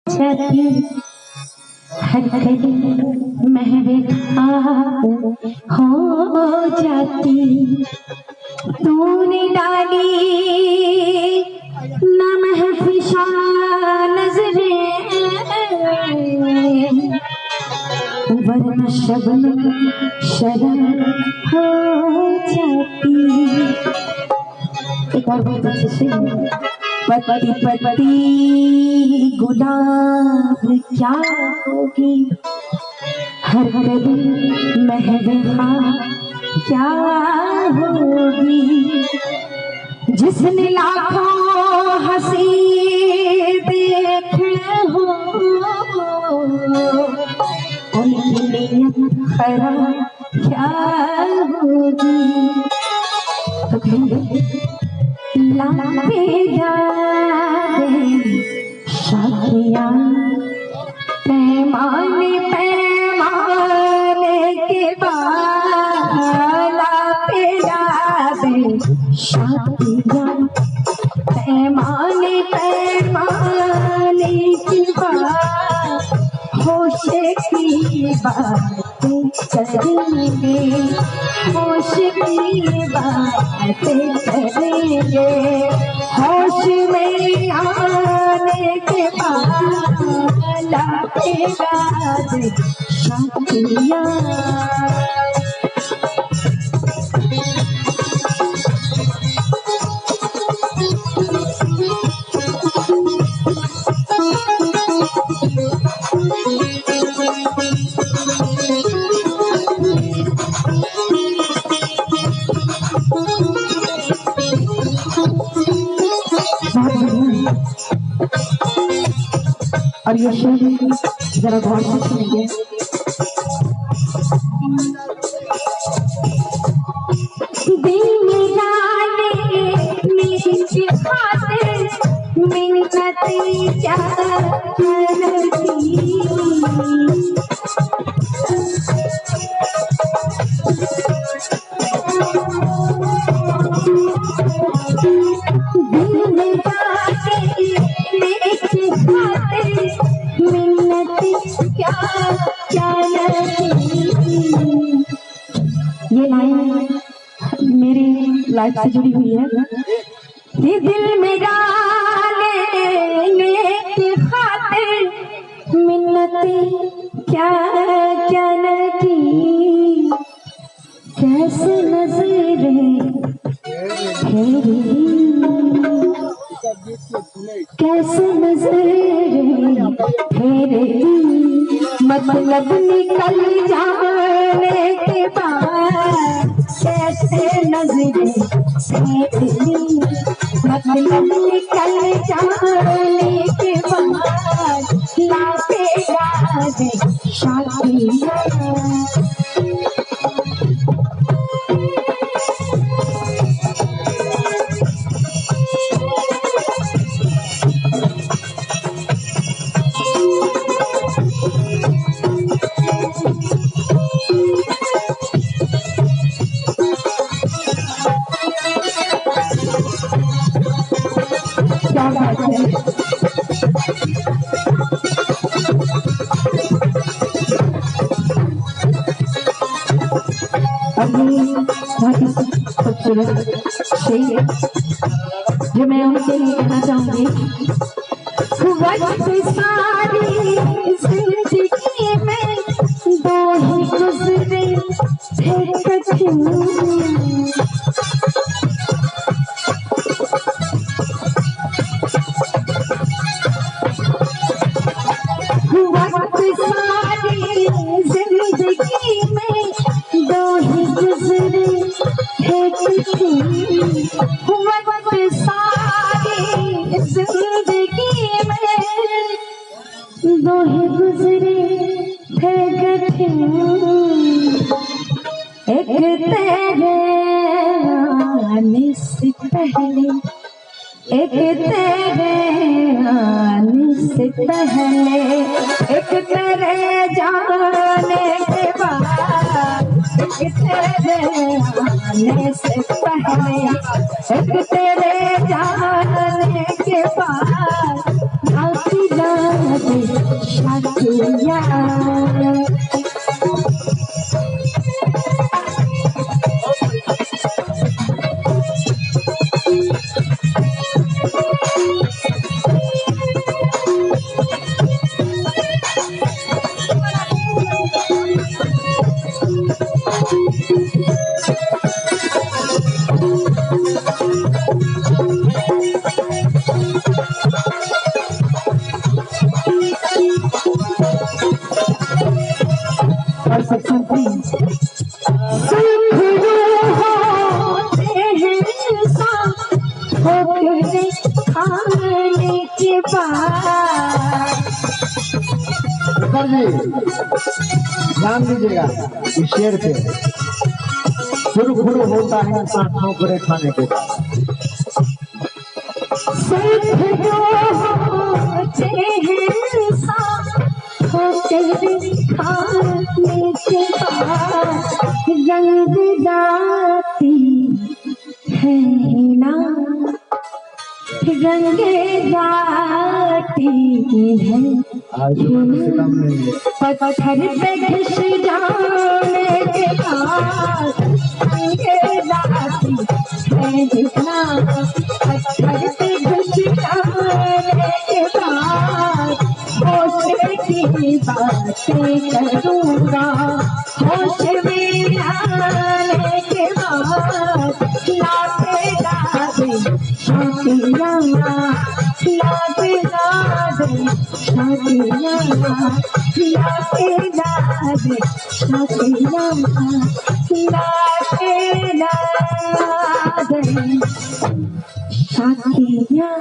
जाती हर घड़ी महक हो जाती। तूने डाली न महफिशा नजरें वरना शबनम शरम हो जाती। एक और बहुत अच्छे से पत्ती पत्ती गुलाब क्या होगी हर घड़ी महबूबा क्या होगी। जिसने लाखों हंसी देखे हो उनकी नियत खराब क्या होगी। तो कहेंगे शादियाँ पैमाने पैमाने के बाला पे यादें शादियाँ पैमाने पैमाने के बाद होश की बातें करेंगे होश की बातें करेंगे। होश में आने के बाद लापेगा शादियाँ। और ये शेर जरा गौर से सुनिए। दिल में जाने मेरी खातिर मिन्नतें क्या करती। दिल में जाने मेरी खातिर मिन्नतें क्या क्या करती। ये लाइन मेरी लाइफ से जुड़ी हुई है। ये दिल में डालने की खातिर मिन्नतें क्या क्या न की। कैसे नजरें फेरी कैसे नजरें फेरी मतलब निकल जाने के बाद कैसे नजरें फेरी मतलब निकल जाने के बाद लापेगा शादियाँ। क्या बात है। अभी बहुत ही खूबसूरत शेर जो मैं उनके लिए कहना चाहूंगी। वक्त सारी जिंदगी में दो ही गुजरे थे कठिन। वक्त सारी जिंदगी में दो ही गुजरे थे कठिन। वक्त सारी जिंदगी में दो ही गुजरे थे कठिन। एक तेरे आने से पहले एक तेरे आने से पहले एक तेरे जाने के बाद एक तेरे आने से पहले एक तेरे जाने के बाद आती जाती शादियाँ खाने के बाद ध्यान दीजिएगा इस शेर पे शुरू होता है इंसान ठोकरे खाने के बाद खाने के बाद रंग जाती है ना रंग जाती है पत्थर पे घिस जाने के बाद रंग जाती है जितना पत्थर पे घिस जाने के बाद होश की बातें करूँगा होश में आने के बाद लाते लाते शादियाँ लाते लाते शादियाँ लाते लाते शादियाँ लाते लाते शादियाँ